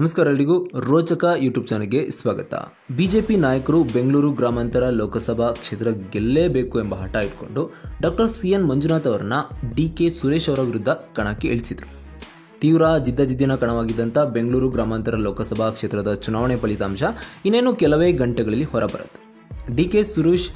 ನಮಸ್ಕಾರ ಎಲ್ರಿಗೂ ರೋಚಕ ಯೂಟ್ಯೂಬ್ ಚಾನಲ್ಗೆ ಸ್ವಾಗತ. ಬಿಜೆಪಿ ನಾಯಕರು ಬೆಂಗಳೂರು ಗ್ರಾಮಾಂತರ ಲೋಕಸಭಾ ಕ್ಷೇತ್ರ ಗೆಲ್ಲೇಬೇಕು ಎಂಬ ಹಠ ಇಟ್ಕೊಂಡು ಡಾಕ್ಟರ್ CN ಮಂಜುನಾಥ್ ಅವರನ್ನ DK ಸುರೇಶ್ ಅವರ ವಿರುದ್ಧ ಕಣಕ್ಕೆ ಇಳಿಸಿದರು. ತೀವ್ರ ಜಿದ್ದಾಜಿದ್ದಿನ ಕಣವಾಗಿದ್ದಂಥ ಬೆಂಗಳೂರು ಗ್ರಾಮಾಂತರ ಲೋಕಸಭಾ ಕ್ಷೇತ್ರದ ಚುನಾವಣೆ ಫಲಿತಾಂಶ ಇನ್ನೇನು ಕೆಲವೇ ಗಂಟೆಗಳಲ್ಲಿ ಹೊರಬರುತ್ತೆ. DK ಸುರೇಶ್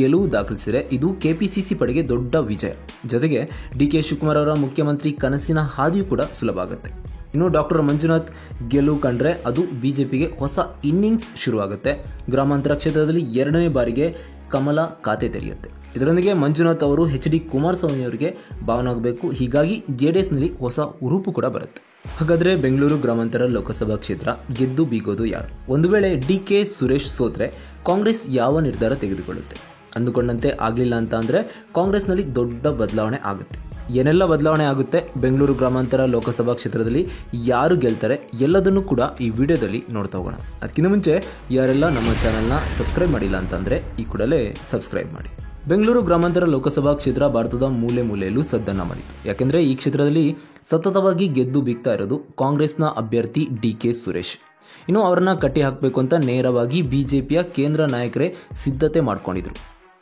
ಗೆಲುವು ದಾಖಲಿಸಿದರೆ ಇದು KPCC ಪಡೆಗೆ ದೊಡ್ಡ ವಿಜಯ. ಜೊತೆಗೆ DK ಶಿವಕುಮಾರ್ ಅವರ ಮುಖ್ಯಮಂತ್ರಿ ಕನಸಿನ ಹಾದಿಯೂ ಕೂಡ ಸುಲಭ ಆಗುತ್ತೆ. ಇನ್ನು ಡಾಕ್ಟರ್ ಮಂಜುನಾಥ್ ಗೆಲುವು ಕಂಡ್ರೆ ಅದು ಬಿಜೆಪಿಗೆ ಹೊಸ ಇನ್ನಿಂಗ್ಸ್ ಶುರುವಾಗುತ್ತೆ. ಗ್ರಾಮಾಂತರ ಕ್ಷೇತ್ರದಲ್ಲಿ ಎರಡನೇ ಬಾರಿಗೆ ಕಮಲ ಖಾತೆ ತೆರೆಯುತ್ತೆ. ಇದರೊಂದಿಗೆ ಮಂಜುನಾಥ್ ಅವರು HD ಕುಮಾರಸ್ವಾಮಿ ಅವರಿಗೆ ಭಾವನಾಗಬೇಕು. ಹೀಗಾಗಿ JDSನಲ್ಲಿ ಹೊಸ ಉರುಪು ಕೂಡ ಬರುತ್ತೆ. ಹಾಗಾದರೆ ಬೆಂಗಳೂರು ಗ್ರಾಮಾಂತರ ಲೋಕಸಭಾ ಕ್ಷೇತ್ರ ಗೆದ್ದು ಬೀಗೋದು ಯಾರು? ಒಂದು ವೇಳೆ DK ಸುರೇಶ್ ಸೋತ್ರೆ ಕಾಂಗ್ರೆಸ್ ಯಾವ ನಿರ್ಧಾರ ತೆಗೆದುಕೊಳ್ಳುತ್ತೆ? ಅಂದುಕೊಂಡಂತೆ ಆಗಲಿಲ್ಲ ಅಂತ ಅಂದರೆ ಕಾಂಗ್ರೆಸ್ನಲ್ಲಿ ದೊಡ್ಡ ಬದಲಾವಣೆ ಆಗುತ್ತೆ. ಏನೆಲ್ಲ ಬದಲಾವಣೆ ಆಗುತ್ತೆ, ಬೆಂಗಳೂರು ಗ್ರಾಮಾಂತರ ಲೋಕಸಭಾ ಕ್ಷೇತ್ರದಲ್ಲಿ ಯಾರು ಗೆಲ್ತಾರೆ, ಎಲ್ಲದನ್ನೂ ಕೂಡ ಈ ವಿಡಿಯೋದಲ್ಲಿ ನೋಡ್ತಾ ಹೋಗೋಣ. ಅದಕ್ಕಿಂತ ಮುಂಚೆ ಯಾರೆಲ್ಲ ನಮ್ಮ ಚಾನಲ್ನ ಸಬ್ಸ್ಕ್ರೈಬ್ ಮಾಡಿಲ್ಲ ಅಂತಂದರೆ ಈ ಕೂಡಲೇ ಸಬ್ಸ್ಕ್ರೈಬ್ ಮಾಡಿ. ಬೆಂಗಳೂರು ಗ್ರಾಮಾಂತರ ಲೋಕಸಭಾ ಕ್ಷೇತ್ರ ಭಾರತದ ಮೂಲೆ ಮೂಲೆಯಲ್ಲೂ ಸದ್ದನ್ನು ಮಾಡಿತು. ಯಾಕೆಂದರೆ ಈ ಕ್ಷೇತ್ರದಲ್ಲಿ ಸತತವಾಗಿ ಗೆದ್ದು ಬೀಗ್ತಾ ಇರೋದು ಕಾಂಗ್ರೆಸ್ನ ಅಭ್ಯರ್ಥಿ DK ಸುರೇಶ್. ಇನ್ನು ಅವರನ್ನ ಕಟ್ಟಿ ಹಾಕಬೇಕು ಅಂತ ನೇರವಾಗಿ ಬಿಜೆಪಿಯ ಕೇಂದ್ರ ನಾಯಕರೇ ಸಿದ್ಧತೆ ಮಾಡ್ಕೊಂಡಿದ್ರು.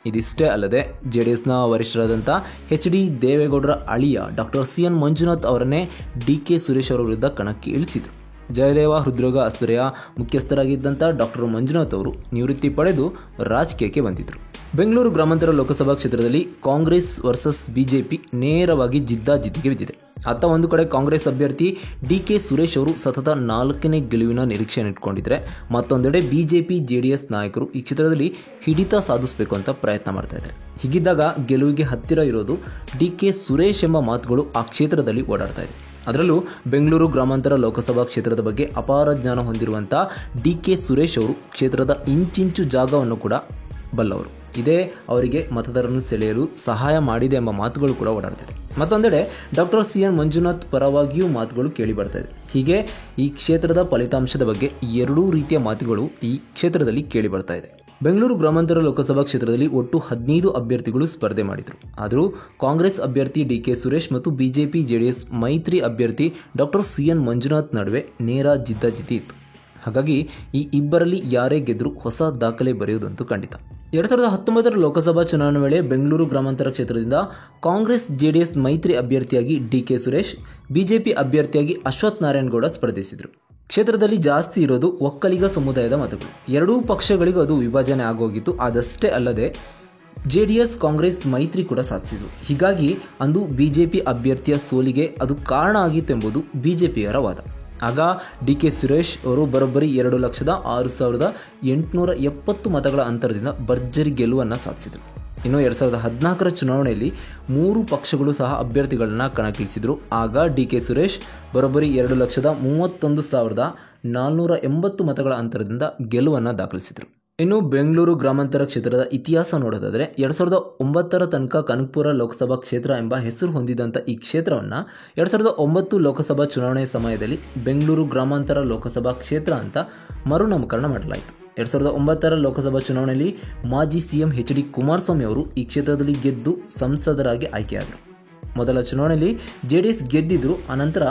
ಇದಿಷ್ಟೇ ಅಲ್ಲದೆ JDSನ ವರಿಷ್ಠರಾದಂಥ HD ದೇವೇಗೌಡರ ಅಳಿಯ ಡಾಕ್ಟರ್ CN ಮಂಜುನಾಥ್ ಅವರನ್ನೇ DK ಸುರೇಶ್ ಅವರ ವಿರುದ್ಧ ಕಣಕ್ಕೆ ಇಳಿಸಿದರು. ಜಯದೇವ ಹೃದ್ರೋಗ ಆಸ್ಪತ್ರೆಯ ಮುಖ್ಯಸ್ಥರಾಗಿದ್ದಂಥ ಡಾಕ್ಟರ್ ಮಂಜುನಾಥ್ ಅವರು ನಿವೃತ್ತಿ ಪಡೆದು ರಾಜಕೀಯಕ್ಕೆ ಬಂದಿದ್ದರು. ಬೆಂಗಳೂರು ಗ್ರಾಮಾಂತರ ಲೋಕಸಭಾ ಕ್ಷೇತ್ರದಲ್ಲಿ ಕಾಂಗ್ರೆಸ್ ವರ್ಸಸ್ ಬಿಜೆಪಿ ನೇರವಾಗಿ ಜಿದ್ದಾಜಿದ್ದಿಗೆ ಬಿದ್ದಿದೆ. ಅತ್ತ ಒಂದು ಕಡೆ ಕಾಂಗ್ರೆಸ್ ಅಭ್ಯರ್ಥಿ DK ಸುರೇಶ್ ಅವರು ಸತತ 4ನೇ ಗೆಲುವಿನ ನಿರೀಕ್ಷೆಯನ್ನು ಇಟ್ಕೊಂಡಿದ್ರೆ, ಮತ್ತೊಂದೆಡೆ ಬಿಜೆಪಿ JDS ನಾಯಕರು ಈ ಕ್ಷೇತ್ರದಲ್ಲಿ ಹಿಡಿತ ಸಾಧಿಸಬೇಕು ಅಂತ ಪ್ರಯತ್ನ ಮಾಡ್ತಾ ಇದ್ದಾರೆ. ಹೀಗಿದ್ದಾಗ ಗೆಲುವಿಗೆ ಹತ್ತಿರ ಇರೋದು DK ಸುರೇಶ್ ಎಂಬ ಮಾತುಗಳು ಆ ಕ್ಷೇತ್ರದಲ್ಲಿ ಓಡಾಡ್ತಾ ಇದೆ. ಅದರಲ್ಲೂ ಬೆಂಗಳೂರು ಗ್ರಾಮಾಂತರ ಲೋಕಸಭಾ ಕ್ಷೇತ್ರದ ಬಗ್ಗೆ ಅಪಾರ ಜ್ಞಾನ ಹೊಂದಿರುವಂಥ DK ಸುರೇಶ್ ಅವರು ಕ್ಷೇತ್ರದ ಇಂಚಿಂಚು ಜಾಗವನ್ನು ಕೂಡ ಬಲ್ಲವರು. ಇದೇ ಅವರಿಗೆ ಮತದಾರರನ್ನು ಸೆಳೆಯಲು ಸಹಾಯ ಮಾಡಿದೆ ಎಂಬ ಮಾತುಗಳು ಕೂಡ ಓಡಾಡ್ತಿದೆ. ಮತ್ತೊಂದೆಡೆ ಡಾಕ್ಟರ್ CN ಮಂಜುನಾಥ್ ಪರವಾಗಿಯೂ ಮಾತುಗಳು ಕೇಳಿ ಬರ್ತಾ ಇದೆ. ಹೀಗೆ ಈ ಕ್ಷೇತ್ರದ ಫಲಿತಾಂಶದ ಬಗ್ಗೆ ಎರಡೂ ರೀತಿಯ ಮಾತುಗಳು ಈ ಕ್ಷೇತ್ರದಲ್ಲಿ ಕೇಳಿ ಬರ್ತಾ ಇದೆ. ಬೆಂಗಳೂರು ಗ್ರಾಮಾಂತರ ಲೋಕಸಭಾ ಕ್ಷೇತ್ರದಲ್ಲಿ ಒಟ್ಟು 15 ಅಭ್ಯರ್ಥಿಗಳು ಸ್ಪರ್ಧೆ ಮಾಡಿದರು. ಆದರೂ ಕಾಂಗ್ರೆಸ್ ಅಭ್ಯರ್ಥಿ DK ಸುರೇಶ್ ಮತ್ತು ಬಿಜೆಪಿ JDS ಮೈತ್ರಿ ಅಭ್ಯರ್ಥಿ ಡಾಕ್ಟರ್ CN ಮಂಜುನಾಥ್ ನಡುವೆ ನೇರ ಜಿದ್ದಾಜಿದ್ದಿ ಇತ್ತು. ಹಾಗಾಗಿ ಈ ಇಬ್ಬರಲ್ಲಿ ಯಾರೇ ಗೆದ್ದರೂ ಹೊಸ ದಾಖಲೆ ಬರೆಯುವುದಂತೂ ಖಂಡಿತ. 2019 ಲೋಕಸಭಾ ಚುನಾವಣೆ ವೇಳೆ ಬೆಂಗಳೂರು ಗ್ರಾಮಾಂತರ ಕ್ಷೇತ್ರದಿಂದ ಕಾಂಗ್ರೆಸ್ JDS ಮೈತ್ರಿ ಅಭ್ಯರ್ಥಿಯಾಗಿ DK ಸುರೇಶ್, ಬಿಜೆಪಿ ಅಭ್ಯರ್ಥಿಯಾಗಿ ಅಶ್ವಥ್ ನಾರಾಯಣಗೌಡ ಸ್ಪರ್ಧಿಸಿದರು. ಕ್ಷೇತ್ರದಲ್ಲಿ ಜಾಸ್ತಿ ಇರೋದು ಒಕ್ಕಲಿಗ ಸಮುದಾಯದ ಮತಗಳು. ಎರಡೂ ಪಕ್ಷಗಳಿಗೂ ಅದು ವಿಭಜನೆ ಆಗೋಗಿತ್ತು. ಅದಷ್ಟೇ ಅಲ್ಲದೆ JDS ಕಾಂಗ್ರೆಸ್ ಮೈತ್ರಿ ಕೂಡ ಸಾಧಿಸಿತು. ಹೀಗಾಗಿ ಅಂದು ಬಿಜೆಪಿ ಅಭ್ಯರ್ಥಿಯ ಸೋಲಿಗೆ ಅದು ಕಾರಣ ಆಗಿತ್ತು ಎಂಬುದು ಬಿಜೆಪಿಯರ ವಾದ. ಆಗ DK ಸುರೇಶ್ ಅವರು ಬರೋಬ್ಬರಿ 2,06,870 ಮತಗಳ ಅಂತರದಿಂದ ಭರ್ಜರಿ ಗೆಲುವನ್ನು ಸಾಧಿಸಿದರು. ಇನ್ನು 2014 ಚುನಾವಣೆಯಲ್ಲಿ 3 ಪಕ್ಷಗಳು ಸಹ ಅಭ್ಯರ್ಥಿಗಳನ್ನು ಕಣಕ್ಕಿಳಿಸಿದರು. ಆಗ DK ಸುರೇಶ್ ಬರೋಬ್ಬರಿ 2,31,480 ಮತಗಳ ಅಂತರದಿಂದ ಗೆಲುವನ್ನು ದಾಖಲಿಸಿದರು. ಇನ್ನು ಬೆಂಗಳೂರು ಗ್ರಾಮಾಂತರ ಕ್ಷೇತ್ರದ ಇತಿಹಾಸ ನೋಡೋದಾದರೆ 2009 ತನಕ ಕನಕಪುರ ಲೋಕಸಭಾ ಕ್ಷೇತ್ರ ಎಂಬ ಹೆಸರು ಹೊಂದಿದ್ದಂಥ ಈ ಕ್ಷೇತ್ರವನ್ನು 2009 ಲೋಕಸಭಾ ಚುನಾವಣೆ ಸಮಯದಲ್ಲಿ ಬೆಂಗಳೂರು ಗ್ರಾಮಾಂತರ ಲೋಕಸಭಾ ಕ್ಷೇತ್ರ ಅಂತ ಮರುನಾಮಕರಣ ಮಾಡಲಾಯಿತು. 2009 ಲೋಕಸಭಾ ಚುನಾವಣೆಯಲ್ಲಿ ಮಾಜಿ CM HD ಕುಮಾರಸ್ವಾಮಿ ಅವರು ಈ ಕ್ಷೇತ್ರದಲ್ಲಿ ಗೆದ್ದು ಸಂಸದರಾಗಿ ಆಯ್ಕೆಯಾದರು. ಮೊದಲ ಚುನಾವಣೆಯಲ್ಲಿ JDS ಗೆದ್ದಿದ್ರು, ಅನಂತರ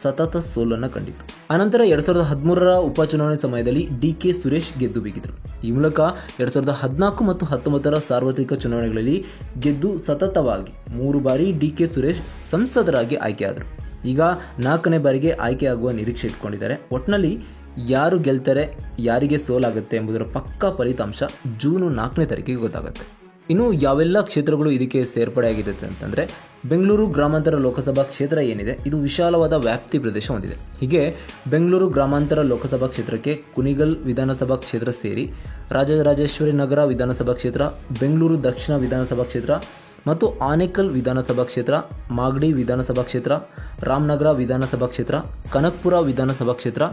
ಸತತ ಸೋಲನ್ನು ಕಂಡಿತು. ಅನಂತರ 2013 ಉಪಚುನಾವಣೆ ಸಮಯದಲ್ಲಿ DK ಸುರೇಶ್ ಗೆದ್ದು ಬೀಗಿದರು. ಈ ಮೂಲಕ 2014 ಮತ್ತು 2019 ಸಾರ್ವತ್ರಿಕ ಚುನಾವಣೆಗಳಲ್ಲಿ ಗೆದ್ದು ಸತತವಾಗಿ 3 ಬಾರಿ DK ಸುರೇಶ್ ಸಂಸದರಾಗಿ ಆಯ್ಕೆಯಾದರು. ಈಗ 4ನೇ ಬಾರಿಗೆ ಆಯ್ಕೆಯಾಗುವ ನಿರೀಕ್ಷೆ ಇಟ್ಕೊಂಡಿದ್ದಾರೆ. ಒಟ್ಟಿನಲ್ಲಿ ಯಾರು ಗೆಲ್ತಾರೆ, ಯಾರಿಗೆ ಸೋಲಾಗುತ್ತೆ ಎಂಬುದರ ಪಕ್ಕಾ ಫಲಿತಾಂಶ ಜೂನ್ 4ನೇ ತಾರೀಕಿಗೆ ಗೊತ್ತಾಗುತ್ತೆ. ಇನ್ನು ಯಾವೆಲ್ಲ ಕ್ಷೇತ್ರಗಳು ಇದಕ್ಕೆ ಸೇರ್ಪಡೆಯಾಗಿದೆ ಅಂತಂದರೆ, ಬೆಂಗಳೂರು ಗ್ರಾಮಾಂತರ ಲೋಕಸಭಾ ಕ್ಷೇತ್ರ ಏನಿದೆ ಇದು ವಿಶಾಲವಾದ ವ್ಯಾಪ್ತಿ ಪ್ರದೇಶ ಹೊಂದಿದೆ. ಹೀಗೆ ಬೆಂಗಳೂರು ಗ್ರಾಮಾಂತರ ಲೋಕಸಭಾ ಕ್ಷೇತ್ರಕ್ಕೆ ಕುಣಿಗಲ್ ವಿಧಾನಸಭಾ ಕ್ಷೇತ್ರ ಸೇರಿ ರಾಜರಾಜೇಶ್ವರಿ ನಗರ ವಿಧಾನಸಭಾ ಕ್ಷೇತ್ರ, ಬೆಂಗಳೂರು ದಕ್ಷಿಣ ವಿಧಾನಸಭಾ ಕ್ಷೇತ್ರ ಮತ್ತು ಆನೇಕಲ್ ವಿಧಾನಸಭಾ ಕ್ಷೇತ್ರ, ಮಾಗಡಿ ವಿಧಾನಸಭಾ ಕ್ಷೇತ್ರ, ರಾಮನಗರ ವಿಧಾನಸಭಾ ಕ್ಷೇತ್ರ, ಕನಕಪುರ ವಿಧಾನಸಭಾ ಕ್ಷೇತ್ರ,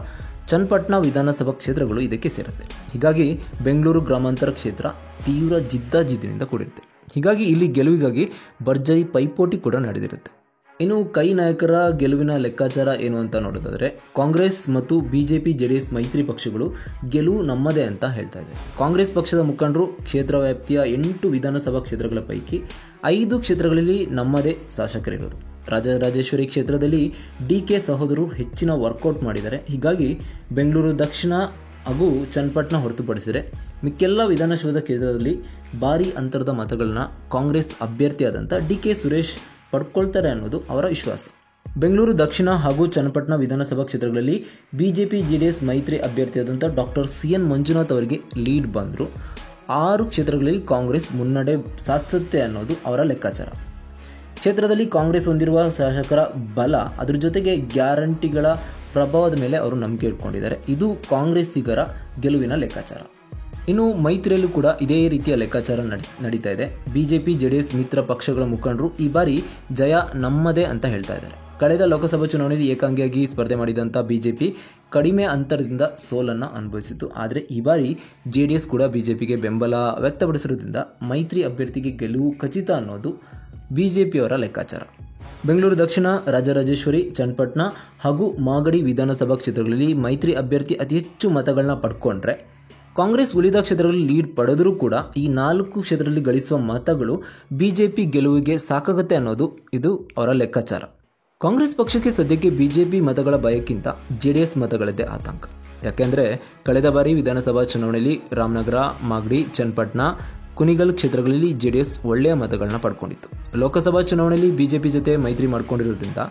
ಚನ್ನಪಟ್ಟಣ ವಿಧಾನಸಭಾ ಕ್ಷೇತ್ರಗಳು ಇದಕ್ಕೆ ಸೇರುತ್ತೆ. ಹೀಗಾಗಿ ಬೆಂಗಳೂರು ಗ್ರಾಮಾಂತರ ಕ್ಷೇತ್ರ ತೀವ್ರ ಜಿದ್ದಾಜಿದ್ದಿನಿಂದ ಕೂಡಿರುತ್ತೆ. ಹೀಗಾಗಿ ಇಲ್ಲಿ ಗೆಲುವಿಗಾಗಿ ಭರ್ಜರಿ ಪೈಪೋಟಿ ಕೂಡ ನಡೆದಿರುತ್ತೆ. ಇನ್ನು ಕೈ ನಾಯಕರ ಗೆಲುವಿನ ಲೆಕ್ಕಾಚಾರ ಏನು ಅಂತ ನೋಡೋದಾದರೆ, ಕಾಂಗ್ರೆಸ್ ಮತ್ತು ಬಿಜೆಪಿ JDS ಮೈತ್ರಿ ಪಕ್ಷಗಳು ಗೆಲುವು ನಮ್ಮದೇ ಅಂತ ಹೇಳ್ತಾ ಇದೆ. ಕಾಂಗ್ರೆಸ್ ಪಕ್ಷದ ಮುಖಂಡರು ಕ್ಷೇತ್ರ ವ್ಯಾಪ್ತಿಯ 8 ವಿಧಾನಸಭಾ ಕ್ಷೇತ್ರಗಳ ಪೈಕಿ 5 ಕ್ಷೇತ್ರಗಳಲ್ಲಿ ನಮ್ಮದೇ ಶಾಸಕರಿರೋದು. ರಾಜರಾಜೇಶ್ವರಿ ಕ್ಷೇತ್ರದಲ್ಲಿ ಡಿಕೆ ಸಹೋದರರು ಹೆಚ್ಚಿನ ವರ್ಕೌಟ್ ಮಾಡಿದ್ದಾರೆ. ಹೀಗಾಗಿ ಬೆಂಗಳೂರು ದಕ್ಷಿಣ ಹಾಗೂ ಚನ್ನಪಟ್ಟಣ ಹೊರತುಪಡಿಸಿದರೆ ಮಿಕ್ಕೆಲ್ಲ ವಿಧಾನಸಭಾ ಕ್ಷೇತ್ರದಲ್ಲಿ ಭಾರೀ ಅಂತರದ ಮತಗಳನ್ನ ಕಾಂಗ್ರೆಸ್ ಅಭ್ಯರ್ಥಿಯಾದಂಥ ಡಿಕೆ ಸುರೇಶ್ ಪಡ್ಕೊಳ್ತಾರೆ ಅನ್ನೋದು ಅವರ ವಿಶ್ವಾಸ. ಬೆಂಗಳೂರು ದಕ್ಷಿಣ ಹಾಗೂ ಚನ್ನಪಟ್ಟಣ ವಿಧಾನಸಭಾ ಕ್ಷೇತ್ರಗಳಲ್ಲಿ ಬಿಜೆಪಿ ಜೆಡಿಎಸ್ ಮೈತ್ರಿ ಅಭ್ಯರ್ಥಿಯಾದಂಥ ಡಾಕ್ಟರ್ CN ಮಂಜುನಾಥ್ ಅವರಿಗೆ ಲೀಡ್ ಬಂದರು. 6 ಕ್ಷೇತ್ರಗಳಲ್ಲಿ ಕಾಂಗ್ರೆಸ್ ಮುನ್ನಡೆ ಸಾಧಿಸುತ್ತೆ ಅನ್ನೋದು ಅವರ ಲೆಕ್ಕಾಚಾರ. ಕ್ಷೇತ್ರದಲ್ಲಿ ಕಾಂಗ್ರೆಸ್ ಹೊಂದಿರುವ ಶಾಸಕರ ಬಲ, ಅದರ ಜೊತೆಗೆ ಗ್ಯಾರಂಟಿಗಳ ಪ್ರಭಾವದ ಮೇಲೆ ಅವರು ನಂಬಿಕೆ ಇಟ್ಕೊಂಡಿದ್ದಾರೆ. ಇದು ಕಾಂಗ್ರೆಸ್ಸಿಗರ ಗೆಲುವಿನ ಲೆಕ್ಕಾಚಾರ. ಇನ್ನು ಮೈತ್ರಿಯಲ್ಲೂ ಕೂಡ ಇದೇ ರೀತಿಯ ಲೆಕ್ಕಾಚಾರ ನಡೀತಾ ಇದೆ. ಬಿಜೆಪಿ ಜೆಡಿಎಸ್ ಮಿತ್ರ ಪಕ್ಷಗಳ ಮುಖಂಡರು ಈ ಬಾರಿ ಜಯ ನಮ್ಮದೇ ಅಂತ ಹೇಳ್ತಾ ಇದ್ದಾರೆ. ಕಳೆದ ಲೋಕಸಭಾ ಚುನಾವಣೆಯಲ್ಲಿ ಏಕಾಂಗಿಯಾಗಿ ಸ್ಪರ್ಧೆ ಮಾಡಿದಂಥ ಬಿಜೆಪಿ ಕಡಿಮೆ ಅಂತರದಿಂದ ಸೋಲನ್ನು ಅನುಭವಿಸಿತು. ಆದರೆ ಈ ಬಾರಿ ಜೆಡಿಎಸ್ ಕೂಡ ಬಿಜೆಪಿಗೆ ಬೆಂಬಲ ವ್ಯಕ್ತಪಡಿಸಿರೋದ್ರಿಂದ ಮೈತ್ರಿ ಅಭ್ಯರ್ಥಿಗೆ ಗೆಲುವು ಖಚಿತ ಅನ್ನೋದು ಬಿಜೆಪಿಯವರ ಲೆಕ್ಕಾಚಾರ. ಬೆಂಗಳೂರು ದಕ್ಷಿಣ, ರಾಜರಾಜೇಶ್ವರಿ, ಚನ್ನಪಟ್ಟಣ ಹಾಗೂ ಮಾಗಡಿ ವಿಧಾನಸಭಾ ಕ್ಷೇತ್ರಗಳಲ್ಲಿ ಮೈತ್ರಿ ಅಭ್ಯರ್ಥಿ ಅತಿ ಹೆಚ್ಚು ಮತಗಳನ್ನ ಪಡ್ಕೊಂಡ್ರೆ, ಕಾಂಗ್ರೆಸ್ ಉಳಿದ ಕ್ಷೇತ್ರಗಳಲ್ಲಿ ಲೀಡ್ ಪಡೆದರೂ ಕೂಡ ಈ 4 ಕ್ಷೇತ್ರದಲ್ಲಿ ಗಳಿಸುವ ಮತಗಳು ಬಿಜೆಪಿ ಗೆಲುವಿಗೆ ಸಾಕಾಗುತ್ತೆ ಅನ್ನೋದು ಇದು ಅವರ ಲೆಕ್ಕಾಚಾರ. ಕಾಂಗ್ರೆಸ್ ಪಕ್ಷಕ್ಕೆ ಸದ್ಯಕ್ಕೆ ಬಿಜೆಪಿ ಮತಗಳ ಭಯಕ್ಕಿಂತ ಜೆಡಿಎಸ್ ಮತಗಳದ್ದೇ ಆತಂಕ. ಯಾಕೆಂದರೆ ಕಳೆದ ಬಾರಿ ವಿಧಾನಸಭಾ ಚುನಾವಣೆಯಲ್ಲಿ ರಾಮನಗರ, ಮಾಗಡಿ, ಚನ್ನಪಟ್ಟಣ, ಕುಣಿಗಲ್ ಕ್ಷೇತ್ರಗಳಲ್ಲಿ ಜೆಡಿಎಸ್ ಒಳ್ಳೆಯ ಮತಗಳನ್ನ ಪಡ್ಕೊಂಡಿತ್ತು. ಲೋಕಸಭಾ ಚುನಾವಣೆಯಲ್ಲಿ ಬಿಜೆಪಿ ಜೊತೆ ಮೈತ್ರಿ ಮಾಡಿಕೊಂಡಿರೋದ್ರಿಂದ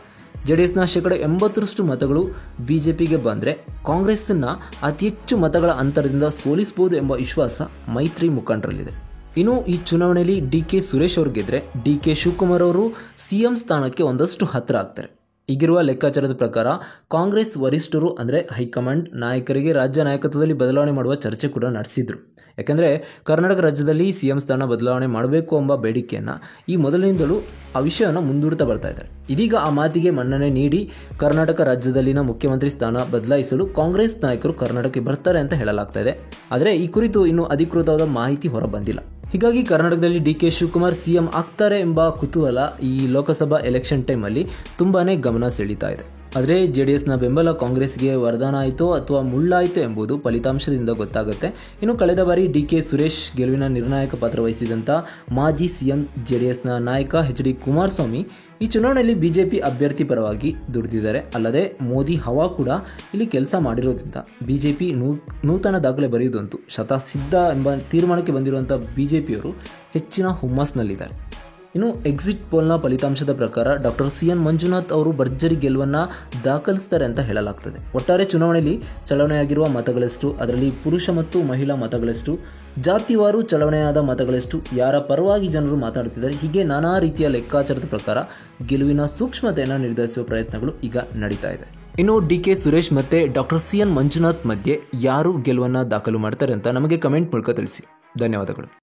ಜೆಡಿಎಸ್ನ 80% ಮತಗಳು ಬಿಜೆಪಿಗೆ ಬಂದರೆ ಕಾಂಗ್ರೆಸ್ಸನ್ನು ಅತಿ ಹೆಚ್ಚು ಮತಗಳ ಅಂತರದಿಂದ ಸೋಲಿಸಬಹುದು ಎಂಬ ವಿಶ್ವಾಸ ಮೈತ್ರಿ ಮುಖಂಡರಲ್ಲಿದೆ. ಇನ್ನು ಈ ಚುನಾವಣೆಯಲ್ಲಿ ಡಿಕೆ ಸುರೇಶ್ ಅವರು ಗೆದ್ದರೆ ಡಿಕೆ ಶಿವಕುಮಾರ್ ಅವರು CM ಸ್ಥಾನಕ್ಕೆ ಒಂದಷ್ಟು ಹತ್ತಿರ ಆಗ್ತಾರೆ. ಈಗಿರುವ ಲೆಕ್ಕಾಚಾರದ ಪ್ರಕಾರ ಕಾಂಗ್ರೆಸ್ ವರಿಷ್ಠರು ಅಂದರೆ ಹೈಕಮಾಂಡ್ ನಾಯಕರಿಗೆ ರಾಜ್ಯ ನಾಯಕತ್ವದಲ್ಲಿ ಬದಲಾವಣೆ ಮಾಡುವ ಚರ್ಚೆ ಕೂಡ ನಡೆಸಿದರು. ಯಾಕೆಂದರೆ ಕರ್ನಾಟಕ ರಾಜ್ಯದಲ್ಲಿ CM ಸ್ಥಾನ ಬದಲಾವಣೆ ಮಾಡಬೇಕು ಎಂಬ ಬೇಡಿಕೆಯನ್ನು ಈ ಮೊದಲಿನಿಂದಲೂ ಆ ವಿಷಯವನ್ನು ಮುಂದೂಡ್ತಾ ಬರ್ತಾ ಇದ್ದಾರೆ. ಇದೀಗ ಆ ಮಾತಿಗೆ ಮನ್ನಣೆ ನೀಡಿ ಕರ್ನಾಟಕ ರಾಜ್ಯದಲ್ಲಿನ ಮುಖ್ಯಮಂತ್ರಿ ಸ್ಥಾನ ಬದಲಾಯಿಸಲು ಕಾಂಗ್ರೆಸ್ ನಾಯಕರು ಕರ್ನಾಟಕಕ್ಕೆ ಬರ್ತಾರೆ ಅಂತ ಹೇಳಲಾಗ್ತಾ ಇದೆ. ಆದರೆ ಈ ಕುರಿತು ಇನ್ನೂ ಅಧಿಕೃತವಾದ ಮಾಹಿತಿ ಹೊರಬಂದಿಲ್ಲ. ಹೀಗಾಗಿ ಕರ್ನಾಟಕದಲ್ಲಿ ಡಿಕೆ ಶಿವಕುಮಾರ್ CM ಆಗ್ತಾರೆ ಎಂಬ ಕುತೂಹಲ ಈ ಲೋಕಸಭಾ ಎಲೆಕ್ಷನ್ ಟೈಮಲ್ಲಿ ತುಂಬಾನೇ ಗಮನ ಸೆಳೀತಾ ಇದೆ. ಆದರೆ ಜೆಡಿಎಸ್ನ ಬೆಂಬಲ ಕಾಂಗ್ರೆಸ್ಗೆ ವರದಾನ ಆಯಿತೋ ಅಥವಾ ಮುಳ್ಳಾಯಿತೋ ಎಂಬುದು ಫಲಿತಾಂಶದಿಂದ ಗೊತ್ತಾಗುತ್ತೆ. ಇನ್ನು ಕಳೆದ ಬಾರಿ ಡಿಕೆ ಸುರೇಶ್ ಗೆಲುವಿನ ನಿರ್ಣಾಯಕ ಪಾತ್ರ ವಹಿಸಿದಂಥ ಮಾಜಿ CM ಜೆಡಿಎಸ್ನ ನಾಯಕ HD ಕುಮಾರಸ್ವಾಮಿ ಈ ಚುನಾವಣೆಯಲ್ಲಿ ಬಿಜೆಪಿ ಅಭ್ಯರ್ಥಿ ಪರವಾಗಿ ದುಡಿದಿದ್ದಾರೆ. ಅಲ್ಲದೆ ಮೋದಿ ಹವಾ ಕೂಡ ಇಲ್ಲಿ ಕೆಲಸ ಮಾಡಿರೋದ್ರಿಂದ ಬಿಜೆಪಿ ನೂತನ ದಾಖಲೆ ಬರೆಯುವುದಂತೂ ಶತಸಿದ್ಧ ಎಂಬ ತೀರ್ಮಾನಕ್ಕೆ ಬಂದಿರುವಂಥ ಬಿಜೆಪಿಯವರು ಹೆಚ್ಚಿನ ಹುಮ್ಮಸ್ನಲ್ಲಿದ್ದಾರೆ. ಇನ್ನು ಎಕ್ಸಿಟ್ ಪೋಲ್ನ ಫಲಿತಾಂಶದ ಪ್ರಕಾರ ಡಾಕ್ಟರ್ CN ಮಂಜುನಾಥ್ ಅವರು ಭರ್ಜರಿ ಗೆಲುವನ್ನು ದಾಖಲಿಸ್ತಾರೆ ಅಂತ ಹೇಳಲಾಗ್ತದೆ. ಒಟ್ಟಾರೆ ಚುನಾವಣೆಯಲ್ಲಿ ಚಲಾವಣೆಯಾಗಿರುವ ಮತಗಳೆಷ್ಟು, ಅದರಲ್ಲಿ ಪುರುಷ ಮತ್ತು ಮಹಿಳಾ ಮತಗಳೆಷ್ಟು, ಜಾತಿವಾರು ಚಲಾವಣೆಯಾದ ಮತಗಳೆಷ್ಟು, ಯಾರ ಪರವಾಗಿ ಜನರು ಮಾತನಾಡುತ್ತಿದ್ದಾರೆ, ಹೀಗೆ ನಾನಾ ರೀತಿಯ ಲೆಕ್ಕಾಚಾರದ ಪ್ರಕಾರ ಗೆಲುವಿನ ಸೂಕ್ಷ್ಮತೆಯನ್ನು ನಿರ್ಧರಿಸುವ ಪ್ರಯತ್ನಗಳು ಈಗ ನಡೀತಾ ಇದೆ. ಇನ್ನು ಡಿಕೆ ಸುರೇಶ್ ಮತ್ತು ಡಾಕ್ಟರ್ CN ಮಂಜುನಾಥ್ ಮಧ್ಯೆ ಯಾರು ಗೆಲುವನ್ನು ದಾಖಲು ಮಾಡ್ತಾರೆ ಅಂತ ನಮಗೆ ಕಮೆಂಟ್ ಮೂಲಕ ತಿಳಿಸಿ. ಧನ್ಯವಾದಗಳು.